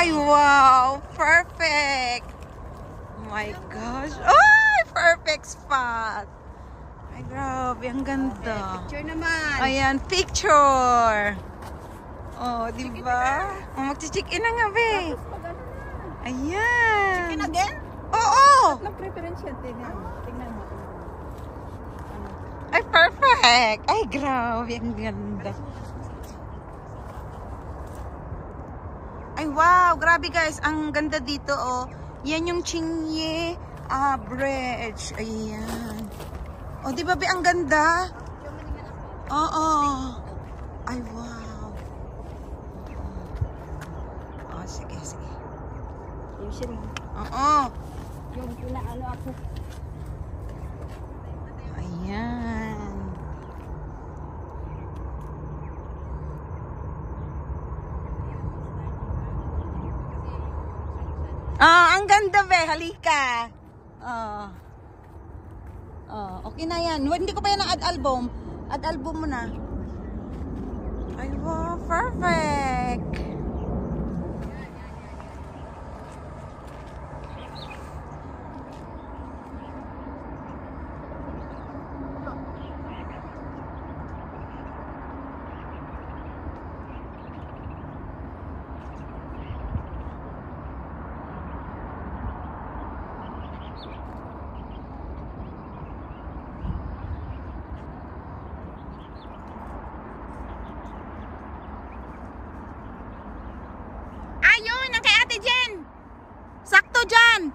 Ay, wow! Perfect! Oh my gosh! Ay, perfect spot! Ay, grabe. Ang ganda. Picture naman. Ayan, picture! Oh, diba? Oh, mag-check-in na nga, be. Ayan. Check-in again? Oo! Anong preference yan? Tingnan mo. Ay, perfect! Ay, grabe. Ang ganda. Ay, wow! Grabe, guys. Ang ganda dito, oh. Yan yung Chinye Bridge. Ayan. Oh, di ba, be? Ang ganda. Oo. Ay, wow. Oh, sige, sige. Usually, Oo. yung pinaano ako. Ayan. Ang ganda, be. Halika. Okay na yan. Hindi ko pa yan add album. Add album mo na. Ay, wow. Perfect. Ayun, ang kay Ate Jen. Sakto dyan.